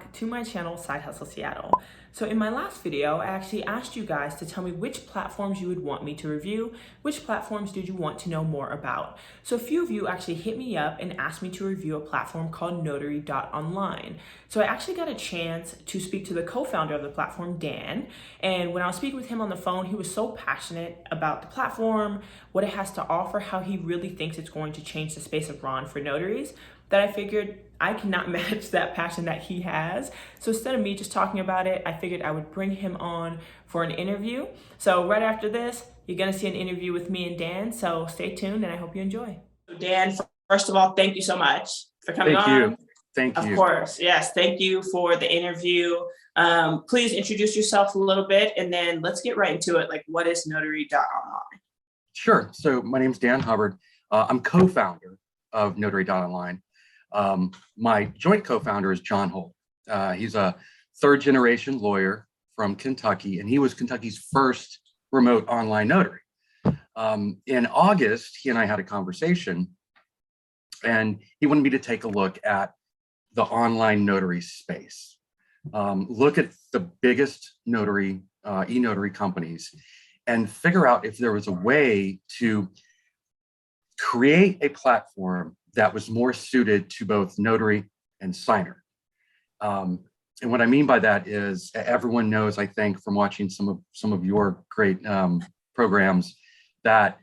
back to my channel, Side Hustle Seattle. So in my last video, I actually asked you guys to tell me which platforms you would want me to review, which platforms did you want to know more about. So a few of you actually hit me up and asked me to review a platform called Notary.Online. So I actually got a chance to speak to the co-founder of the platform, Dan, and when I was speaking with him on the phone, he was so passionate about the platform, what it has to offer, how he really thinks it's going to change the space of RON for notaries, that I figured I cannot match that passion that he has. So instead of me just talking about it, I figured I would bring him on for an interview. So right after this, you're gonna see an interview with me and Dan. So stay tuned and I hope you enjoy. Dan, first of all, thank you so much for coming Thank on. you. Thank you. Of course, yes, thank you for the interview. Please introduce yourself a little bit and then let's get right into it. Like, what is Notary.Online? Sure. So my name is Dan Hubbard. I'm co-founder of Notary.Online. My joint co-founder is John Holt. He's a third-generation lawyer from Kentucky, and he was Kentucky's first remote online notary. In August, he and I had a conversation, and he wanted me to take a look at the online notary space. Look at the biggest notary, e-notary companies, and figure out if there was a way to create a platform that was more suited to both notary and signer. And what I mean by that is everyone knows, I think, from watching some of your great programs, that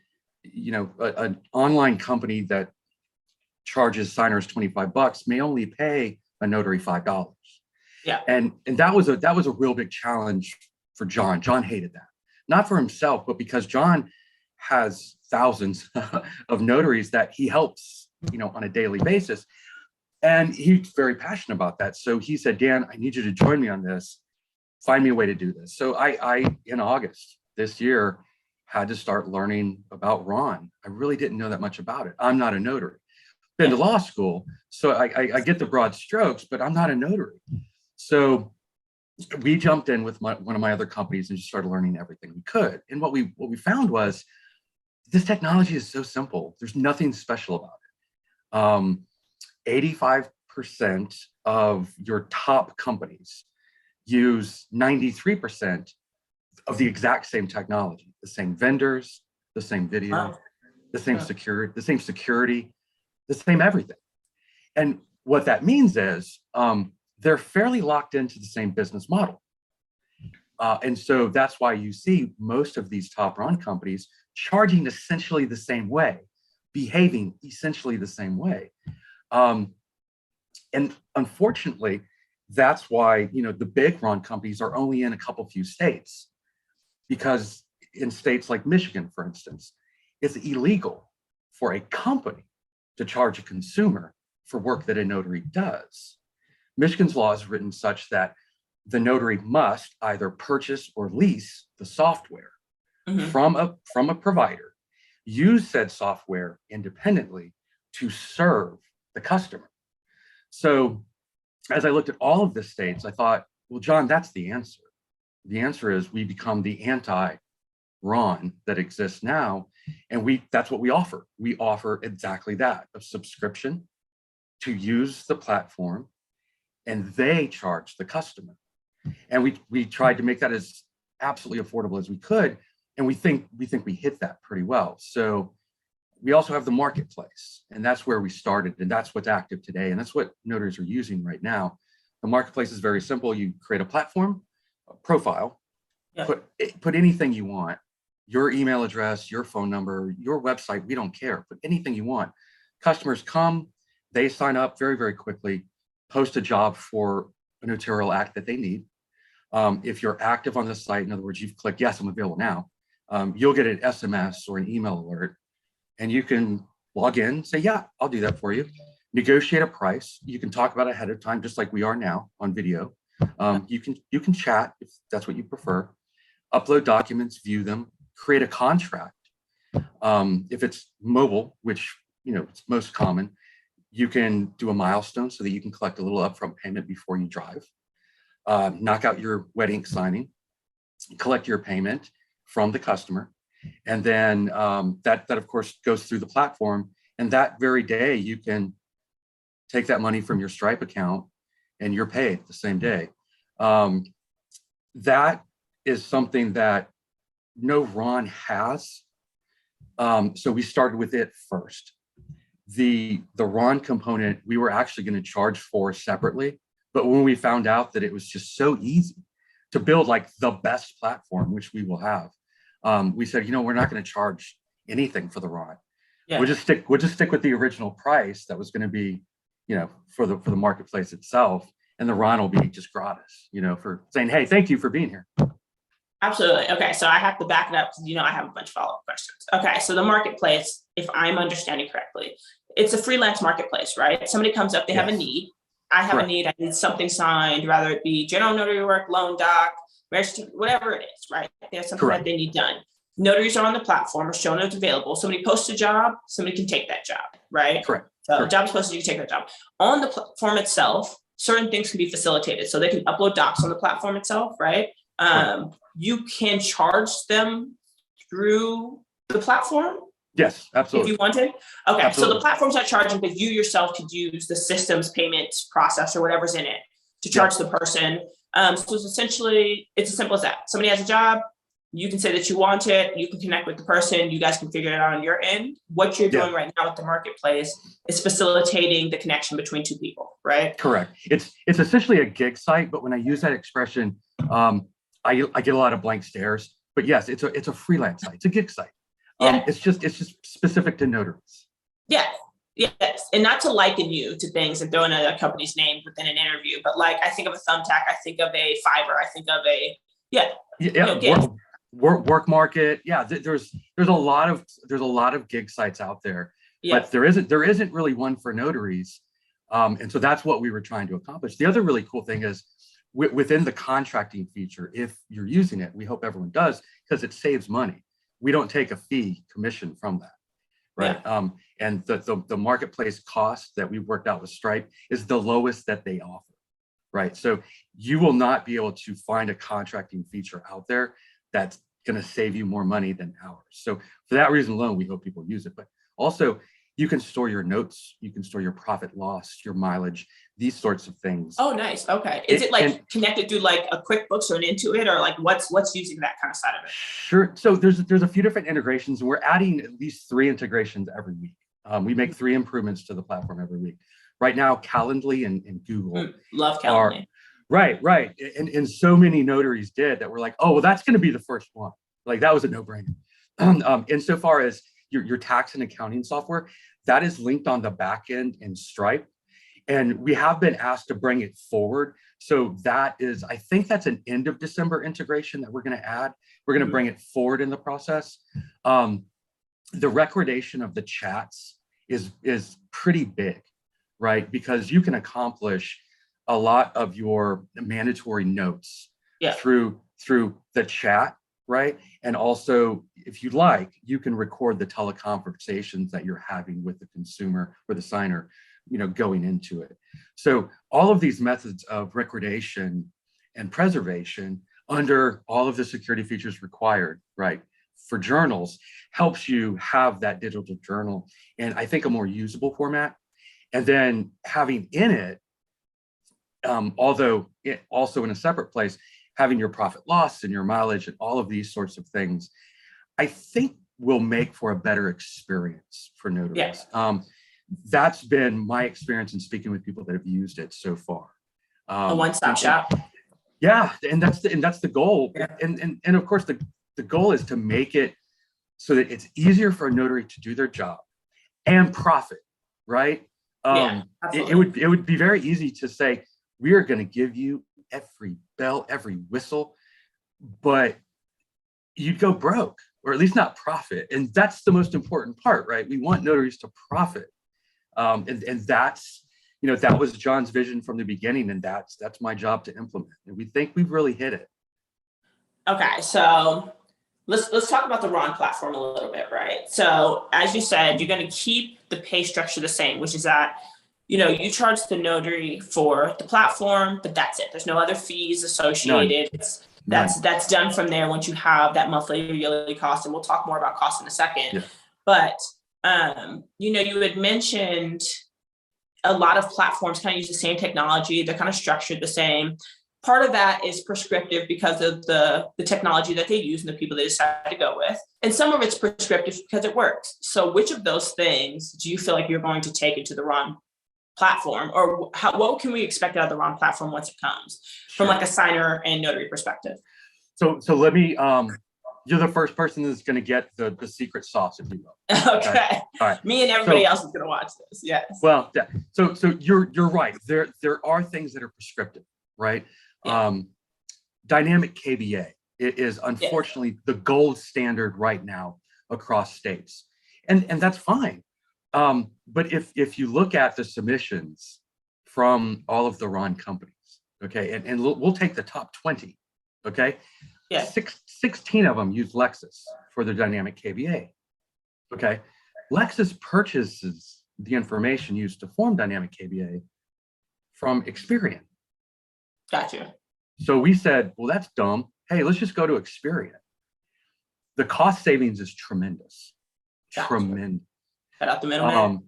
an online company that charges signers $25 may only pay a notary $5. Yeah. And that was a real big challenge for John. John hated that, not for himself, but because John has thousands of notaries that he helps, on a daily basis. And he's very passionate about that. So he said, Dan, I need you to join me on this. Find me a way to do this. So I in August this year, had to start learning about RON. I really didn't know that much about it. I'm not a notary. Been to law school, so I get the broad strokes, but I'm not a notary. So we jumped in with one of my other companies and just started learning everything we could. And what we found was this technology is so simple. There's nothing special about it. 85% of your top companies use 93% of the exact same technology, the same vendors, the same video, the same security, the same everything. And what that means is they're fairly locked into the same business model. And so that's why you see most of these top RON companies charging essentially the same way, behaving essentially the same way. And unfortunately, that's why, the big RON companies are only in a few states, because in states like Michigan, for instance, it's illegal for a company to charge a consumer for work that a notary does. Michigan's law is written such that the notary must either purchase or lease the software from a provider, use said software independently to serve the customer. So as I looked at all of the states, I thought, well, John, that's the answer. The answer is we become the anti-RON that exists now. And that's what we offer. We offer exactly that, a subscription to use the platform, and they charge the customer. And we tried to make that as absolutely affordable as we could. And we think we hit that pretty well. So we also have the marketplace, and that's where we started, and that's what's active today, and that's what notaries are using right now. The marketplace is very simple. You create a platform, a profile, put anything you want, your email address, your phone number, your website, we don't care, put anything you want. Customers come, they sign up very, very quickly, post a job for a notarial act that they need. If you're active on the site, in other words, you've clicked, yes, I'm available now, you'll get an SMS or an email alert, and you can log in, say, yeah, I'll do that for you. Negotiate a price. You can talk about it ahead of time, just like we are now on video. You can chat if that's what you prefer. Upload documents, view them, create a contract. If it's mobile, which it's most common, you can do a milestone so that you can collect a little upfront payment before you drive. Knock out your wet ink signing, collect your payment from the customer. And then that of course goes through the platform. And that very day, you can take that money from your Stripe account and you're paid the same day. That is something that no Ron has. So we started with it first. The Ron component, we were actually going to charge for separately. But when we found out that it was just so easy to build like the best platform, which we will have, we said, we're not going to charge anything for the Ron. Yeah. We'll just stick with the original price that was going to be, for the marketplace itself. And the Ron will be just gratis, for saying, hey, thank you for being here. Absolutely. Okay. So I have to back it up because, I have a bunch of follow-up questions. Okay. So the marketplace, if I'm understanding correctly, it's a freelance marketplace, right? Somebody comes up, they have a need. I have a need. I need something signed, whether it be general notary work, loan doc, whatever it is, right? They have something that they need done. Notaries are on the platform, are showing it's available. Somebody posts a job, somebody can take that job, right? Correct. So job is posted, you can take that job. On the platform itself, certain things can be facilitated. So they can upload docs on the platform itself, right? You can charge them through the platform. Yes, absolutely. If you wanted. Okay. Absolutely. So the platform's not charging, but you yourself could use the system's payments process or whatever's in it to charge the person. So it's essentially, it's as simple as that. Somebody has a job, you can say that you want it, you can connect with the person, you guys can figure it out on your end. What you're doing right now with the marketplace is facilitating the connection between two people, right? Correct. It's essentially a gig site, but when I use that expression, I get a lot of blank stares. But yes, it's a freelance site, it's a gig site. It's just specific to notaries. Yeah. Yes. And not to liken you to things and throw in a company's name within an interview, but like I think of a Thumbtack, I think of a Fiverr, I think of a work market. Yeah, there's a lot of gig sites out there, but there isn't really one for notaries. And so that's what we were trying to accomplish. The other really cool thing is within the contracting feature, if you're using it, we hope everyone does, because it saves money. We don't take a fee commission from that, right? Yeah. And the marketplace cost that we've worked out with Stripe is the lowest that they offer, right? So you will not be able to find a contracting feature out there that's going to save you more money than ours. So for that reason alone, we hope people use it. But also, you can store your notes, you can store your profit loss, your mileage, these sorts of things. Oh, nice. Okay. Is it like connected through like a QuickBooks or an Intuit, or like what's using that kind of side of it? Sure. So there's a few different integrations, and we're adding at least 3 integrations every week. We make 3 improvements to the platform every week. Right now, Calendly and Google love Calendly. Right. And so many notaries did that. We're like, oh, well, that's going to be the first one. Like that was a no-brainer. Insofar as your tax and accounting software, that is linked on the back end in Stripe. And we have been asked to bring it forward. So that is, I think that's an end of December integration that we're going to add. We're going to bring it forward in the process. The recordation of the chats is pretty big, right? Because you can accomplish a lot of your mandatory notes through the chat, right? And also, if you'd like, you can record the teleconversations that you're having with the consumer or the signer, going into it. So all of these methods of recordation and preservation under all of the security features required, right, for journals helps you have that digital journal in, I think, a more usable format. And then having in it, although it also in a separate place, having your profit loss and your mileage and all of these sorts of things, I think will make for a better experience for notaries. That's been my experience in speaking with people that have used it so far. A one-stop shop. Yeah, and that's the goal. Yeah. And of course, the goal is to make it so that it's easier for a notary to do their job and profit, right? It would be very easy to say, we are going to give you every bell, every whistle, but you'd go broke, or at least not profit. And that's the most important part, right? We want notaries to profit. And that's, that was John's vision from the beginning, and that's my job to implement. And we think we've really hit it. Okay, so let's talk about the Ron platform a little bit, right? So as you said, you're going to keep the pay structure the same, which is that, you charge the notary for the platform, but that's it. There's no other fees associated. That's done from there once you have that monthly or yearly cost, and we'll talk more about cost in a second. Yeah. But you had mentioned a lot of platforms kind of use the same technology. They're kind of structured the same. Part of that is prescriptive because of the technology that they use and the people they decide to go with. And some of it's prescriptive because it works. So which of those things do you feel like you're going to take into the RON platform, or what can we expect out of the RON platform once it comes from like a signer and notary perspective? So let me, you're the first person that's going to get the secret sauce, if you will. Okay. All right. Me and everybody else is going to watch this. Yes. Well, yeah. So you're right. There are things that are prescriptive, right? Yeah. Dynamic KBA is unfortunately the gold standard right now across states, and that's fine. But if you look at the submissions from all of the RON companies, okay, and we'll take the top 20, okay, 16 of them use Lexis for their dynamic KBA, okay. Lexis purchases the information used to form dynamic KBA from Experian. Gotcha. So we said, well, that's dumb. Hey, let's just go to Experian. The cost savings is tremendous. Gotcha. Tremendous. Cut out the middleman.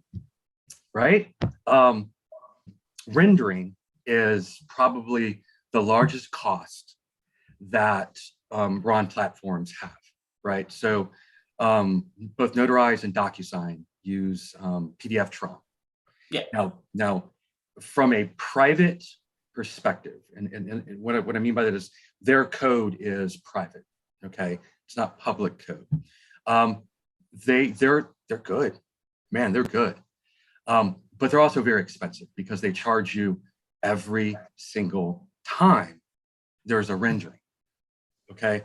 Right? Rendering is probably the largest cost that RON platforms have, right? So both Notarized and DocuSign use PDF-Tron. Yeah. Now, from a private perspective, and what I mean by that is their code is private, okay? It's not public code. They're good. Man, they're good. But they're also very expensive because they charge you every single time there's a rendering, okay?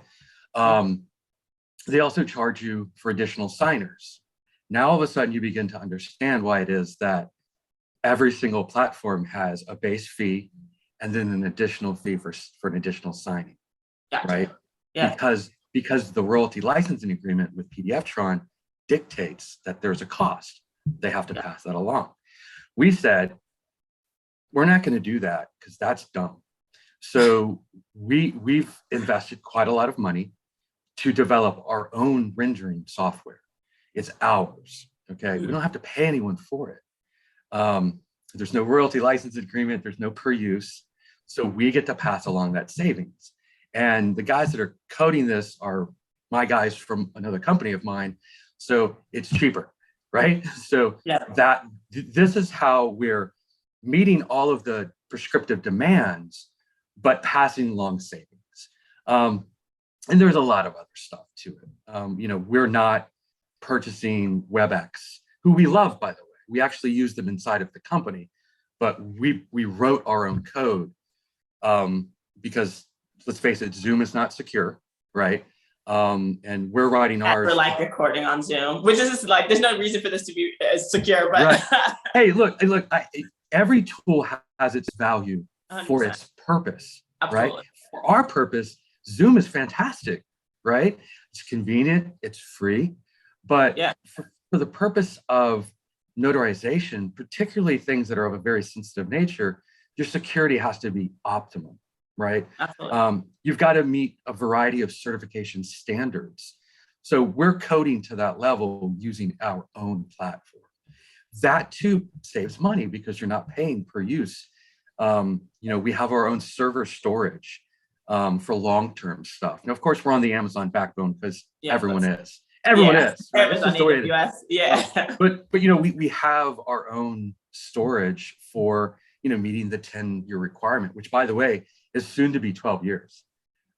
They also charge you for additional signers. Now, all of a sudden, you begin to understand why it is that every single platform has a base fee and then an additional fee for an additional signing, gotcha. Right? Yeah. Because the royalty licensing agreement with PDF-Tron dictates that there's a cost. They have to pass that along. We said, we're not going to do that because that's dumb. So we've invested quite a lot of money to develop our own rendering software. It's ours, okay? We don't have to pay anyone for it. There's no royalty license agreement. There's no per use. So we get to pass along that savings. And the guys that are coding this are my guys from another company of mine. So it's cheaper, right? So this is how we're meeting all of the prescriptive demands, but passing along savings. And there's a lot of other stuff to it. We're not purchasing WebEx, who we love, by the way. We actually use them inside of the company, but we wrote our own code because let's face it, Zoom is not secure, right? And we're writing ours. We're like recording on Zoom, which is just like, there's no reason for this to be secure, but. Right. Hey, look, every tool has its value 100%. For its purpose, absolutely. Right? For our purpose, Zoom is fantastic, right? It's convenient, it's free, but for the purpose of notarization, particularly things that are of a very sensitive nature, your security has to be optimum, right? Absolutely. You've got to meet a variety of certification standards. So we're coding to that level using our own platform. That too saves money because you're not paying per use. We have our own server storage for long-term stuff. Now, of course, we're on the Amazon backbone because everyone is. Everyone is. Right? It's just the way it is. But we have our own storage for meeting the 10-year requirement, which, by the way, is soon to be 12 years.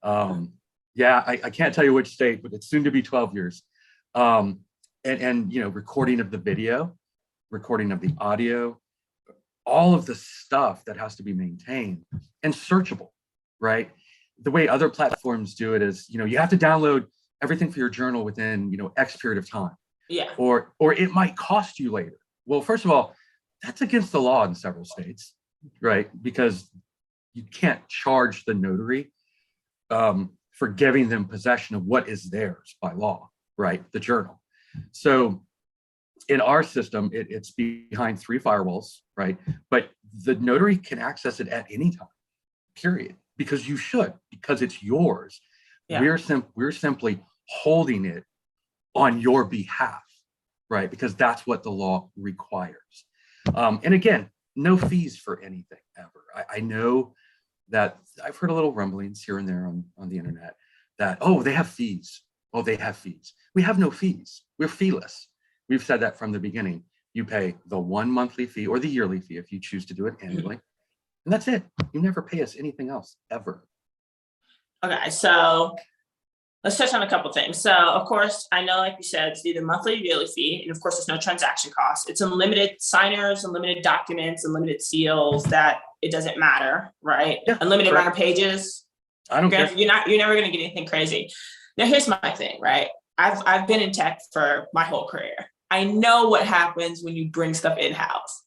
I can't tell you which state, but it's soon to be 12 years. And recording of the video, recording of the audio, all of the stuff that has to be maintained and searchable, right? The way other platforms do it is, you have to download everything for your journal within, X period of time. Yeah. Or it might cost you later. Well, first of all, that's against the law in several states, right? Because you can't charge the notary for giving them possession of what is theirs by law, right? The journal. So in our system, it's behind 3 firewalls, right? But the notary can access it at any time, period, because you should, because it's yours. Yeah. We're simply holding it on your behalf, right? Because that's what the law requires. And again, no fees for anything ever. I know that I've heard a little rumblings here and there on the internet that, oh, they have fees. Oh, they have fees. We have no fees. We're feeless. We've said that from the beginning. You pay the 1 monthly fee or the yearly fee if you choose to do it annually. And that's it. You never pay us anything else ever. Okay, so let's touch on a couple things. So of course, I know, like you said, it's either monthly or yearly fee. And of course, there's no transaction cost. It's unlimited signers, unlimited documents, unlimited seals, that it doesn't matter, right? Yeah, unlimited correct. amount of pages. I don't care. You're never going to get anything crazy. Now, here's my thing, right? I've been in tech for my whole career. I know what happens when you bring stuff in-house.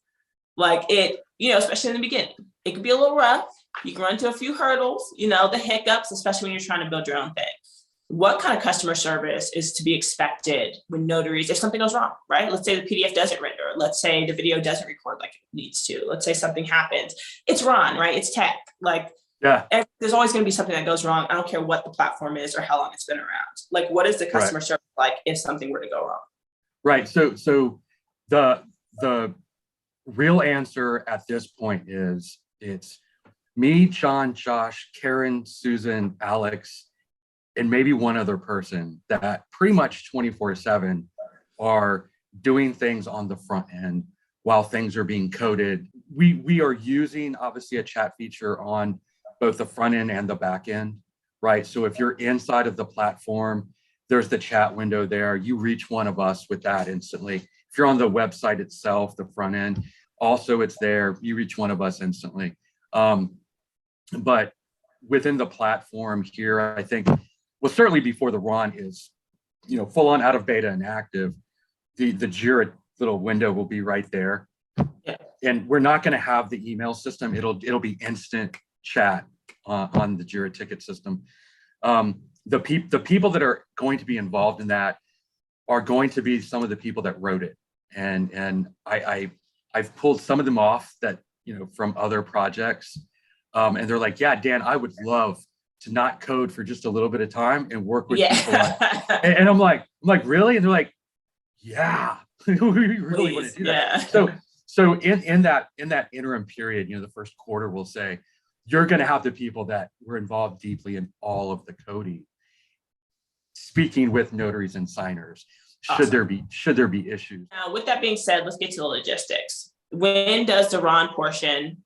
Like it, especially in the beginning, it could be a little rough. You can run into a few hurdles, the hiccups, especially when you're trying to build your own thing. What kind of customer service is to be expected when notaries, if something goes wrong, right? Let's say the PDF doesn't render. Let's say the video doesn't record like it needs to. Let's say something happens. It's Ron, right? It's tech. Yeah. There's always going to be something that goes wrong. I don't care what the platform is or how long it's been around. Like, what is the customer service like if something were to go wrong? Right. So the real answer at this point is it's me, John, Josh, Karen, Susan, Alex, and maybe one other person that pretty much 24/7 are doing things on the front end while things are being coded. We are using obviously a chat feature on both the front end and the back end, right? So if you're inside of the platform, there's the chat window there. You reach one of us with that instantly. If you're on the website itself, the front end, also it's there. You reach one of us instantly. But within the platform here, I think, well, certainly before the RON is, full on out of beta and active, the Jira little window will be right there. Yeah. And we're not going to have the email system. It'll be instant chat on the Jira ticket system. The people that are going to be involved in that are going to be some of the people that wrote it. And I've pulled some of them off that, from other projects. And they're like, yeah, Dan, I would love to not code for just a little bit of time and work with people. And I'm like, really? And they're like, yeah, we really want to do that. Yeah. So in that interim period, the first quarter, we'll say, you're going to have the people that were involved deeply in all of the coding, speaking with notaries and signers. Awesome. Should there be issues? Now, with that being said, let's get to the logistics. When does the RON portion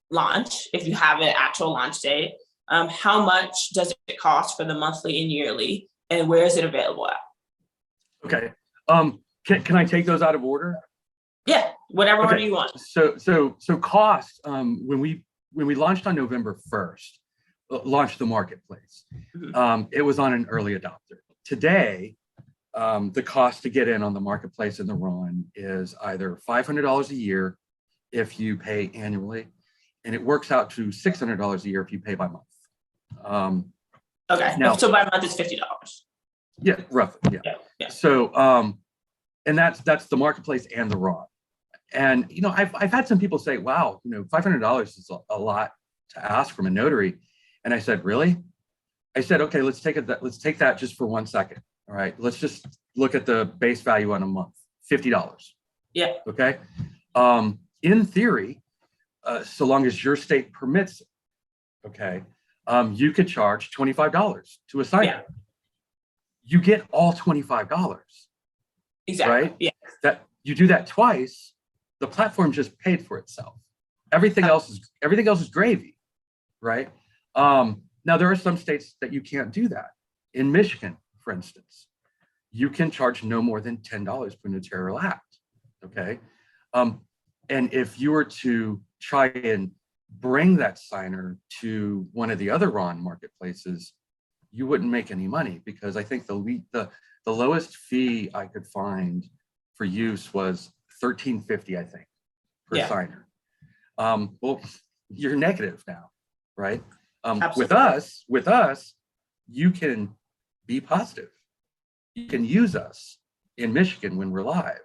launch? If you have an actual launch date, how much does it cost for the monthly and yearly, and where is it available at? Okay. Can I take those out of order? Yeah, whatever order you want. So cost, when we launched on November 1st, launched the marketplace, it was on an early adopter. Today, the cost to get in on the marketplace and the RON is either $500 a year if you pay annually, and it works out to $600 a year if you pay by month. Okay, now, so by month it's $50. Yeah, roughly. Yeah. So, and that's the marketplace and the RON. And I've had some people say, "Wow, $500 is a lot to ask from a notary." And I said, "Really?" I said, "Okay, let's take that just for 1 second. All right, let's just look at the base value on a month, $50. Yeah. Okay. In theory, so long as your state permits it, okay, you could charge $25 to a signer. Yeah. You get all $25. Exactly. Right? Yeah. That you do that twice, the platform just paid for itself. Everything else is gravy, right? Now there are some states that you can't do that. In Michigan, for instance, you can charge no more than $10 per notarial act. Okay. And if you were to try and bring that signer to one of the other RON marketplaces, you wouldn't make any money, because I think the lowest fee I could find for use was $13.50, I think, per signer. Well, you're negative now, right? With us, you can be positive. You can use us in Michigan when we're live.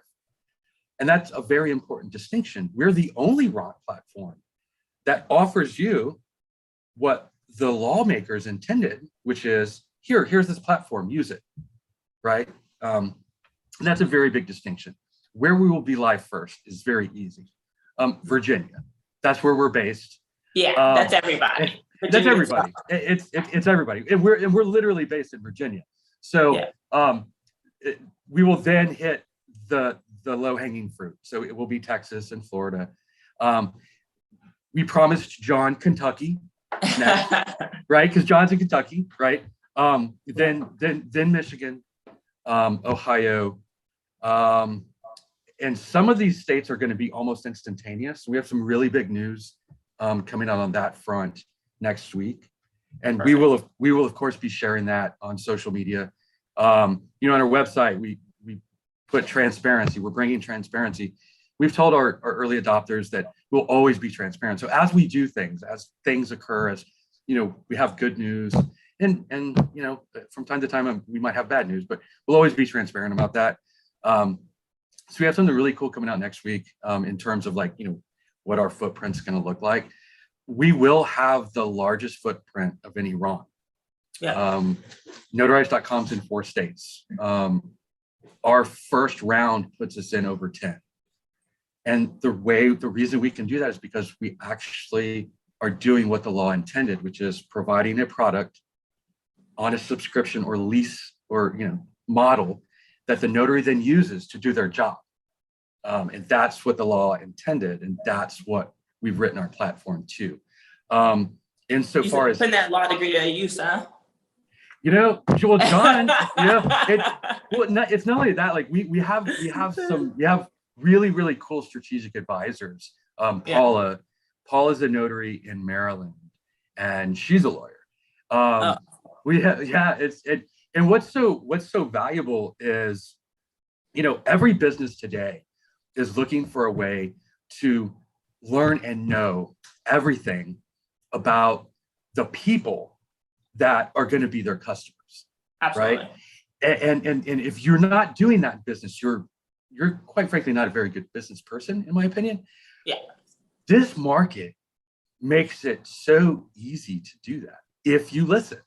And that's a very important distinction. We're the only RON platform that offers you what the lawmakers intended, which is, here's this platform, use it, right? And that's a very big distinction. Where we will be live first is very easy. Virginia. That's where we're based. Yeah, that's everybody. That's everybody. It's everybody, and we're literally based in Virginia. So we will then hit the low hanging fruit. So it will be Texas and Florida. We promised John Kentucky next, right? Because John's in Kentucky, right? Then Michigan, Ohio, and some of these states are going to be almost instantaneous. We have some really big news coming out on that front next week, and Perfect. we will of course be sharing that on social media. On our website, we put transparency. We're bringing transparency. We've told our early adopters that we'll always be transparent. So as we do things, as things occur, as we have good news, and from time to time we might have bad news, but we'll always be transparent about that. So we have something really cool coming out next week in terms of what our footprint's going to look like. We will have the largest footprint of any RON. Yeah. Notaries.com's in 4 states. Our first round puts us in over 10. And the reason we can do that is because we actually are doing what the law intended, which is providing a product on a subscription or lease or model that the notary then uses to do their job. And that's what the law intended, and that's what we've written our platform to. Insofar as putting that law degree to use, huh? Well, John, it's not only that. Like we have really, really cool strategic advisors. Paula's a notary in Maryland, and she's a lawyer. And what's so valuable is, every business today is looking for a way to learn and know everything about the people that are going to be their customers. Absolutely. Right? And if you're not doing that in business, you're quite frankly not a very good business person, in my opinion. Yeah. This market makes it so easy to do that if you listen,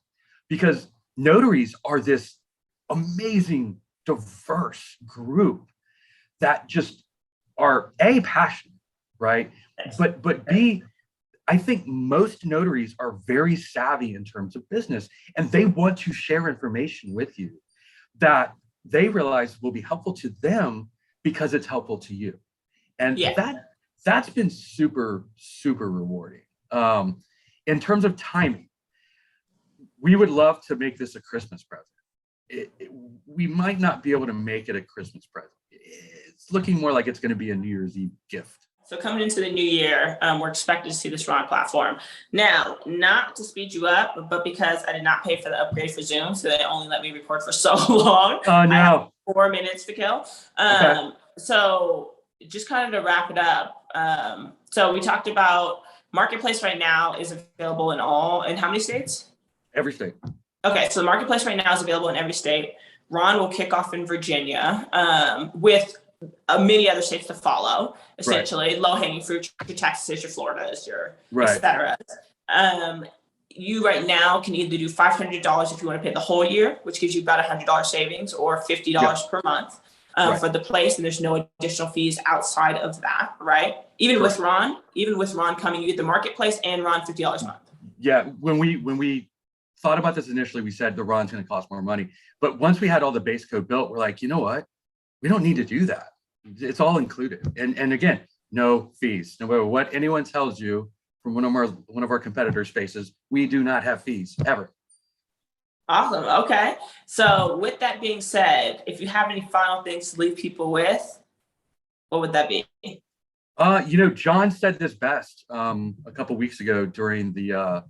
because notaries are this amazing, diverse group that just are passionate, right? But B, I think most notaries are very savvy in terms of business, and they want to share information with you that they realize will be helpful to them because it's helpful to you. And that's been super, super rewarding. In terms of timing, we would love to make this a Christmas present. We might not be able to make it a Christmas present. It's looking more like it's going to be a New Year's Eve gift. So coming into the new year, we're expected to see this RON platform. Now, not to speed you up, but because I did not pay for the upgrade for Zoom, so they only let me record for so long. Oh, no. I have 4 minutes to kill. Okay. So just kind of to wrap it up. So we talked about Marketplace right now is available in how many states? Every state. Okay, so the Marketplace right now is available in every state. RON will kick off in Virginia with many other states to follow, essentially. Right. Low-hanging fruit, your Texas, your Florida, your et cetera. You right now can either do $500 if you want to pay the whole year, which gives you about $100 savings, or $50 per month for the place, and there's no additional fees outside of that, right? Even with RON coming, you get the Marketplace and RON $50 a month. Yeah, when we thought about this initially, we said the RON's going to cost more money. But once we had all the base code built, we're like, you know what? We don't need to do that. It's all included. And again, no fees. No matter what anyone tells you from one of our competitors' faces, we do not have fees ever. Awesome. Okay. So with that being said, if you have any final things to leave people with, what would that be? John said this best a couple weeks ago during the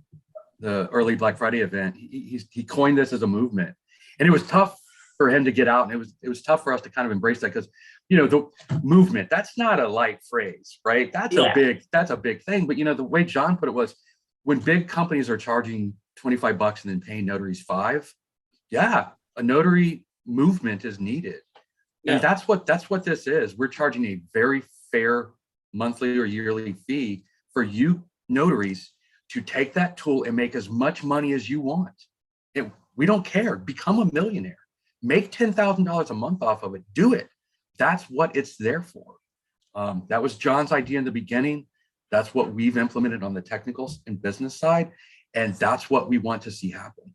early Black Friday event. He coined this as a movement, and it was tough for him to get out, and it was tough for us to kind of embrace that, because the movement, that's not a light phrase, right? That's a big thing. But the way John put it was, when big companies are charging $25 and then paying notaries $5, a notary movement is needed. And that's what this is. We're charging a very fair monthly or yearly fee for you notaries to take that tool and make as much money as you want. We don't care. Become a millionaire. Make $10,000 a month off of it. Do it. That's what it's there for. That was John's idea in the beginning. That's what we've implemented on the technical and business side. And that's what we want to see happen.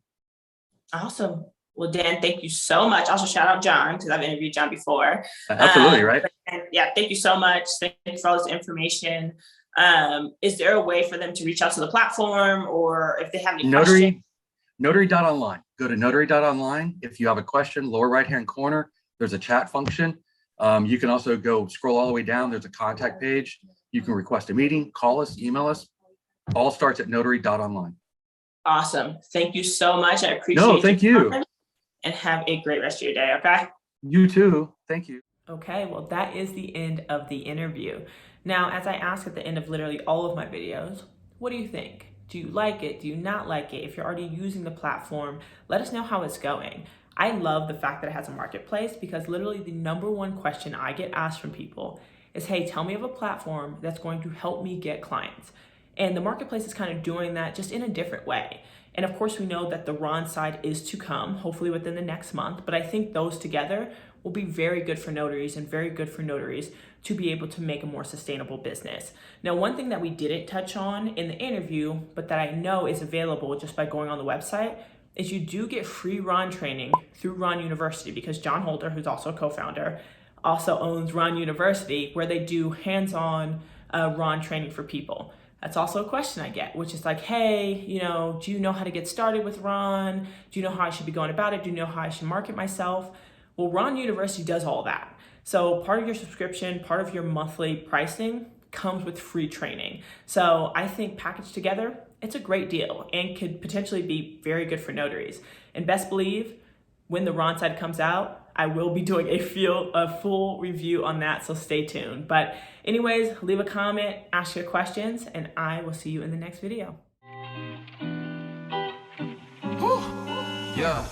Awesome. Well, Dan, thank you so much. Also, shout out John, because I've interviewed John before. Absolutely, right? And yeah, thank you so much. Thank you for all this information. Is there a way for them to reach out to the platform, or if they have any questions? Notary.Online. Go to Notary.Online. If you have a question, lower right-hand corner, there's a chat function. You can also go scroll all the way down. There's a contact page. You can request a meeting, call us, email us. All starts at Notary.Online. Awesome. Thank you so much. I appreciate it. No, thank you. And have a great rest of your day, okay? You too. Thank you. Okay, well, that is the end of the interview. Now, as I ask at the end of literally all of my videos, what do you think? Do you like it? Do you not like it? If you're already using the platform, let us know how it's going. I love the fact that it has a marketplace, because literally the #1 question I get asked from people is, hey, tell me of a platform that's going to help me get clients. And the marketplace is kind of doing that just in a different way. And of course, we know that the Ron side is to come, hopefully within the next month. But I think those together will be very good for notaries and very good for notaries to be able to make a more sustainable business. Now, one thing that we didn't touch on in the interview, but that I know is available just by going on the website, is you do get free Ron training through Ron University, because John Holder, who's also a co-founder, also owns Ron University, where they do hands-on Ron training for people. That's also a question I get, which is like, hey, do you know how to get started with Ron? Do you know how I should be going about it? Do you know how I should market myself? Well, Ron University does all that. So part of your subscription, part of your monthly pricing comes with free training. So I think packaged together, it's a great deal and could potentially be very good for notaries. And best believe, when the Ron side comes out, I will be doing a full review on that, so stay tuned. But anyways, leave a comment, ask your questions, and I will see you in the next video. Yeah.